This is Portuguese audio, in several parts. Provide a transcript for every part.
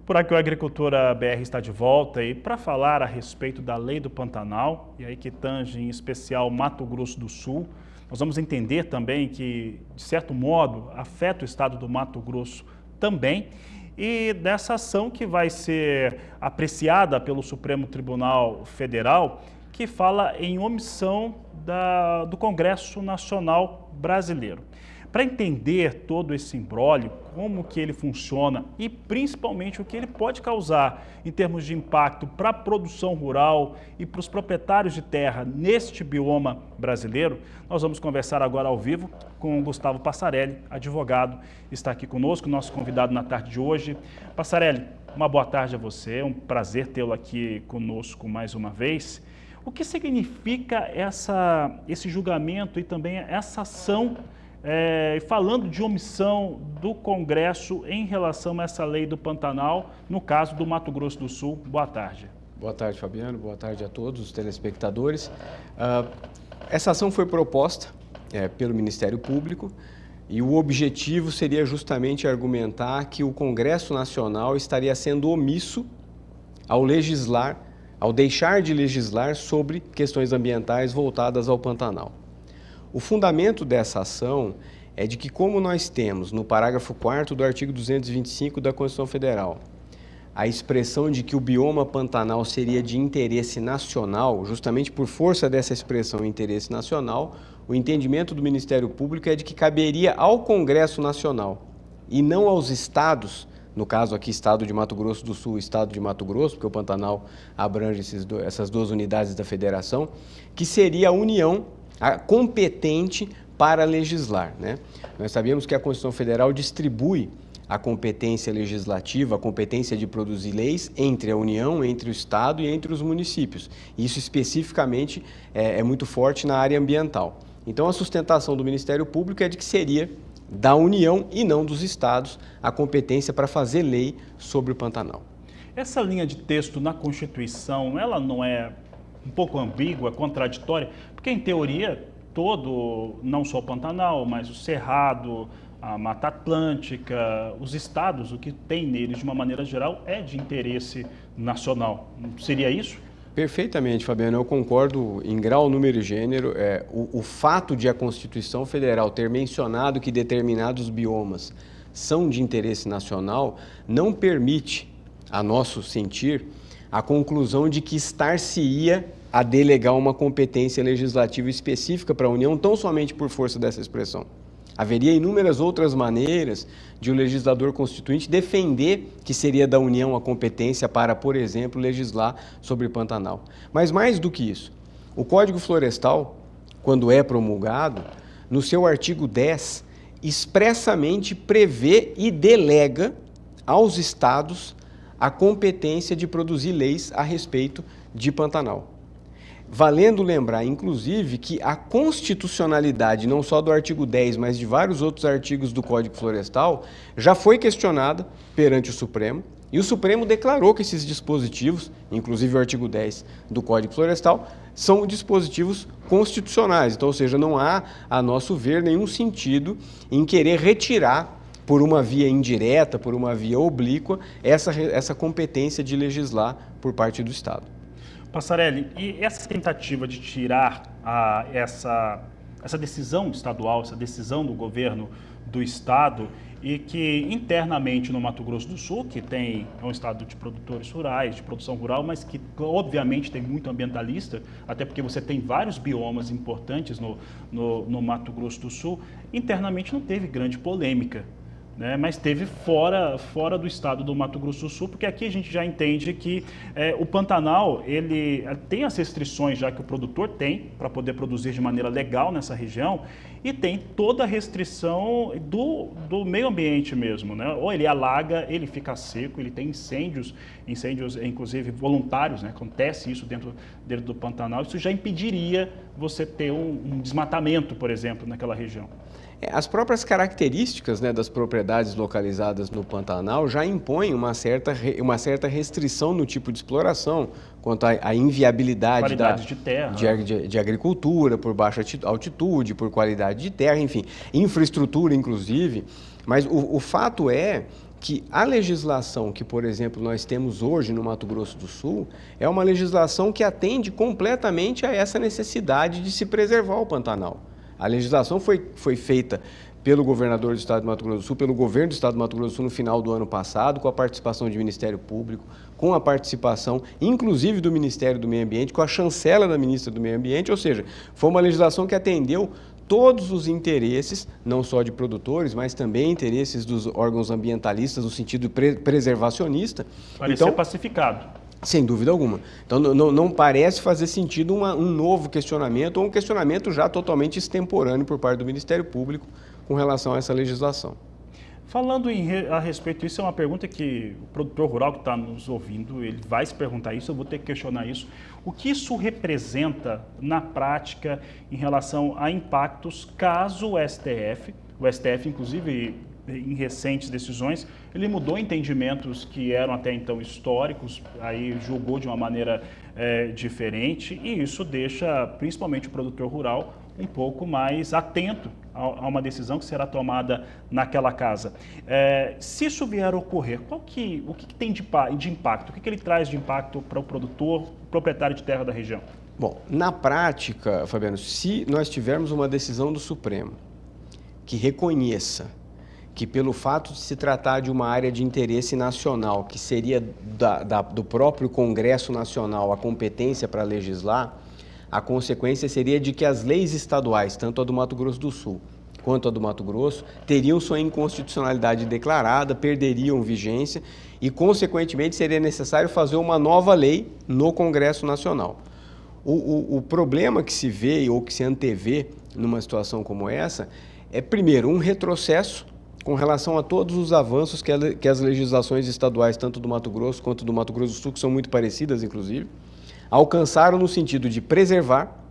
Por aqui o Agricultura BR está de volta e para falar a respeito da Lei do Pantanal, e aí que tange em especial Mato Grosso do Sul, nós vamos entender também que, de certo modo, afeta o estado do Mato Grosso também, e dessa ação que vai ser apreciada pelo Supremo Tribunal Federal, que fala em omissão do Congresso Nacional Brasileiro. Para entender todo esse imbróglio, como que ele funciona e principalmente o que ele pode causar em termos de impacto para a produção rural e para os proprietários de terra neste bioma brasileiro, nós vamos conversar agora ao vivo com o Gustavo Passarelli, advogado, está aqui conosco, nosso convidado na tarde de hoje. Passarelli, uma boa tarde a você, é um prazer tê-lo aqui conosco mais uma vez. O que significa esse julgamento e também essa ação falando de omissão do Congresso em relação a essa lei do Pantanal, no caso do Mato Grosso do Sul? Boa tarde. Boa tarde, Fabiano. Boa tarde a todos os telespectadores. Essa ação foi proposta pelo Ministério Público e o objetivo seria justamente argumentar que o Congresso Nacional estaria sendo omisso ao deixar de legislar sobre questões ambientais voltadas ao Pantanal. O fundamento dessa ação é de que, como nós temos no parágrafo 4º do artigo 225 da Constituição Federal, a expressão de que o bioma Pantanal seria de interesse nacional, justamente por força dessa expressão interesse nacional, o entendimento do Ministério Público é de que caberia ao Congresso Nacional e não aos estados, no caso aqui Estado de Mato Grosso do Sul e Estado de Mato Grosso, porque o Pantanal abrange essas duas unidades da federação, que seria a União competente para legislar, né? Nós sabemos que a Constituição Federal distribui a competência legislativa, a competência de produzir leis entre a União, entre o Estado e entre os municípios. Isso especificamente é muito forte na área ambiental. Então a sustentação do Ministério Público é de que seria da União e não dos Estados a competência para fazer lei sobre o Pantanal. Essa linha de texto na Constituição, ela não é um pouco ambígua, contraditória? Porque, em teoria, não só o Pantanal, mas o Cerrado, a Mata Atlântica, os estados, o que tem neles, de uma maneira geral, é de interesse nacional. Seria isso? Perfeitamente, Fabiano. Eu concordo em grau, número e gênero. O fato de a Constituição Federal ter mencionado que determinados biomas são de interesse nacional não permite, a nosso sentir, a conclusão de que estar-se-ia a delegar uma competência legislativa específica para a União, tão somente por força dessa expressão. Haveria inúmeras outras maneiras de o legislador constituinte defender que seria da União a competência para, por exemplo, legislar sobre Pantanal. Mas mais do que isso, o Código Florestal, quando é promulgado, no seu artigo 10, expressamente prevê e delega aos estados a competência de produzir leis a respeito de Pantanal. Valendo lembrar, inclusive, que a constitucionalidade, não só do artigo 10, mas de vários outros artigos do Código Florestal, já foi questionada perante o Supremo, e o Supremo declarou que esses dispositivos, inclusive o artigo 10 do Código Florestal, são dispositivos constitucionais. Então, ou seja, não há, a nosso ver, nenhum sentido em querer retirar, por uma via indireta, por uma via oblíqua, essa competência de legislar por parte do Estado. Passarelli, e essa tentativa de tirar essa decisão estadual, essa decisão do governo do Estado, e que internamente no Mato Grosso do Sul, que é um estado de produtores rurais, de produção rural, mas que obviamente tem muito ambientalista, até porque você tem vários biomas importantes no Mato Grosso do Sul, internamente não teve grande polêmica, né? Mas teve fora do estado do Mato Grosso do Sul, porque aqui a gente já entende que o Pantanal ele tem as restrições já que o produtor tem para poder produzir de maneira legal nessa região, e tem toda a restrição do meio ambiente mesmo, né? Ou ele alaga, ele fica seco, ele tem incêndios inclusive voluntários, né? Acontece isso dentro do Pantanal, isso já impediria você ter um desmatamento, por exemplo, naquela região. As próprias características, né, das propriedades localizadas no Pantanal já impõem uma certa restrição no tipo de exploração, quanto à inviabilidade de agricultura, por baixa altitude, por qualidade de terra, enfim, infraestrutura inclusive. Mas o fato é que a legislação que, por exemplo, nós temos hoje no Mato Grosso do Sul é uma legislação que atende completamente a essa necessidade de se preservar o Pantanal. A legislação foi feita pelo governador do estado do Mato Grosso do Sul, pelo governo do estado do Mato Grosso do Sul no final do ano passado, com a participação do Ministério Público, com a participação, inclusive, do Ministério do Meio Ambiente, com a chancela da ministra do Meio Ambiente, ou seja, foi uma legislação que atendeu todos os interesses, não só de produtores, mas também interesses dos órgãos ambientalistas no sentido preservacionista. Parecia pacificado. Sem dúvida alguma. Então, não parece fazer sentido um novo questionamento ou um questionamento já totalmente extemporâneo por parte do Ministério Público com relação a essa legislação. Falando a respeito disso, é uma pergunta que o produtor rural que está nos ouvindo, ele vai se perguntar isso, eu vou ter que questionar isso. O que isso representa na prática em relação a impactos caso o STF inclusive em recentes decisões, ele mudou entendimentos que eram até então históricos, aí julgou de uma maneira diferente, e isso deixa principalmente o produtor rural um pouco mais atento a uma decisão que será tomada naquela casa. Se isso vier a ocorrer, o que tem de impacto? O que ele traz de impacto para o produtor, proprietário de terra da região? Bom, na prática, Fabiano, se nós tivermos uma decisão do Supremo que reconheça que pelo fato de se tratar de uma área de interesse nacional, que seria do próprio Congresso Nacional a competência para legislar, a consequência seria de que as leis estaduais, tanto a do Mato Grosso do Sul quanto a do Mato Grosso, teriam sua inconstitucionalidade declarada, perderiam vigência e, consequentemente, seria necessário fazer uma nova lei no Congresso Nacional. O problema que se vê ou que se antevê numa situação como essa é, primeiro, um retrocesso com relação a todos os avanços que as legislações estaduais, tanto do Mato Grosso quanto do Mato Grosso do Sul, que são muito parecidas, inclusive, alcançaram no sentido de preservar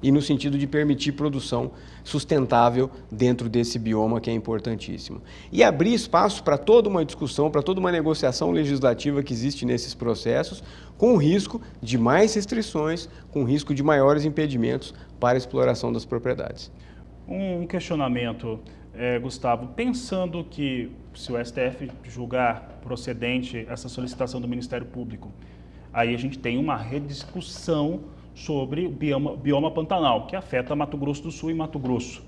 e no sentido de permitir produção sustentável dentro desse bioma que é importantíssimo. E abrir espaço para toda uma discussão, para toda uma negociação legislativa que existe nesses processos, com o risco de mais restrições, com o risco de maiores impedimentos para a exploração das propriedades. Um questionamento, Gustavo, pensando que se o STF julgar procedente essa solicitação do Ministério Público, aí a gente tem uma rediscussão sobre o bioma Pantanal, que afeta Mato Grosso do Sul e Mato Grosso.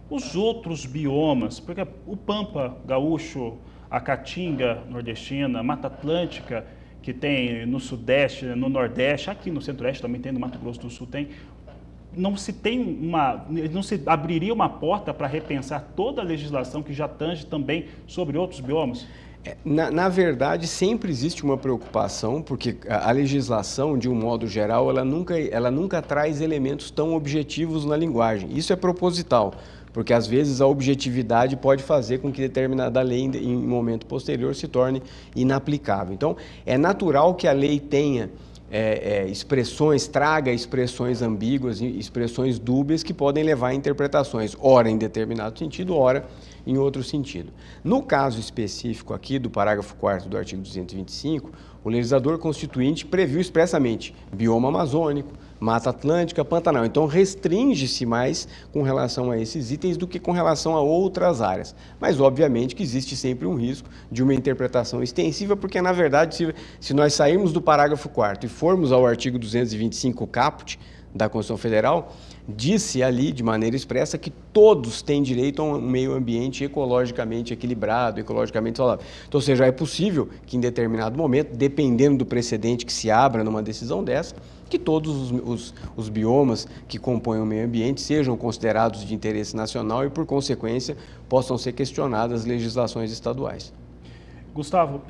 Os outros biomas, porque o Pampa Gaúcho, a Caatinga nordestina, Mata Atlântica, que tem no Sudeste, no Nordeste, aqui no Centro-Oeste também tem, no Mato Grosso do Sul tem, não se abriria uma porta para repensar toda a legislação que já tange também sobre outros biomas? Na verdade, sempre existe uma preocupação, porque a legislação, de um modo geral, ela nunca traz elementos tão objetivos na linguagem. Isso é proposital, porque às vezes a objetividade pode fazer com que determinada lei, em um momento posterior, se torne inaplicável. Então, é natural que a lei tenha traga expressões ambíguas, expressões dúbias que podem levar a interpretações, ora em determinado sentido, ora em outro sentido. No caso específico aqui do parágrafo 4º do artigo 225, o legislador constituinte previu expressamente bioma amazônico, Mata Atlântica, Pantanal. Então, restringe-se mais com relação a esses itens do que com relação a outras áreas. Mas, obviamente, que existe sempre um risco de uma interpretação extensiva, porque, na verdade, se nós sairmos do parágrafo 4º e formos ao artigo 225 caput da Constituição Federal, disse ali, de maneira expressa, que todos têm direito a um meio ambiente ecologicamente equilibrado, ecologicamente saudável. Então, ou seja, é possível que, em determinado momento, dependendo do precedente que se abra numa decisão dessa, que todos os biomas que compõem o meio ambiente sejam considerados de interesse nacional e, por consequência, possam ser questionadas as legislações estaduais. Gustavo,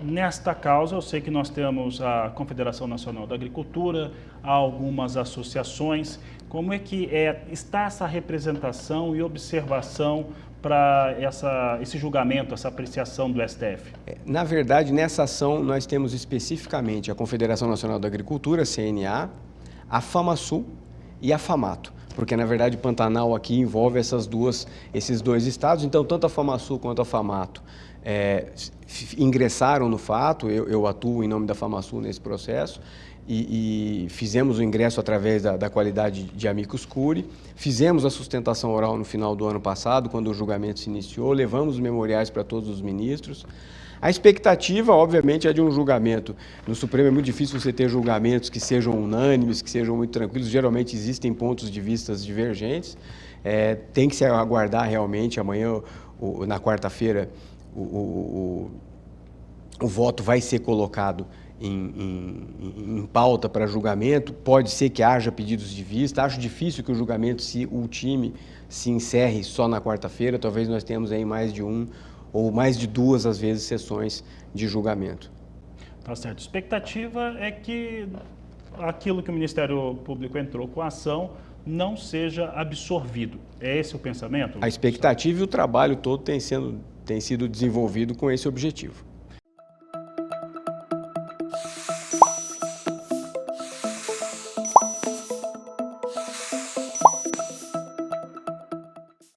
nesta causa eu sei que nós temos a Confederação Nacional da Agricultura, algumas associações. Como é que está essa representação e observação para esse julgamento, essa apreciação do STF? Na verdade, nessa ação nós temos especificamente a Confederação Nacional da Agricultura, CNA, a FamaSul e a FAMATO, porque na verdade Pantanal aqui envolve esses dois estados, então tanto a FamaSul quanto a FAMATO ingressaram no fato, eu atuo em nome da FamaSul nesse processo, e fizemos o ingresso através da qualidade de amicus curiae, fizemos a sustentação oral no final do ano passado, quando o julgamento se iniciou, levamos os memoriais para todos os ministros. A expectativa, obviamente, é de um julgamento. No Supremo é muito difícil você ter julgamentos que sejam unânimes, que sejam muito tranquilos, geralmente existem pontos de vista divergentes. Tem que se aguardar realmente, amanhã, na quarta-feira, o voto vai ser colocado em pauta para julgamento, pode ser que haja pedidos de vista, acho difícil que o julgamento, se o time se encerre só na quarta-feira, talvez nós tenhamos aí mais de ou mais de duas, às vezes, sessões de julgamento. Tá certo. A expectativa é que aquilo que o Ministério Público entrou com a ação não seja absorvido. É esse o pensamento? A expectativa e o trabalho todo tem sido desenvolvido com esse objetivo.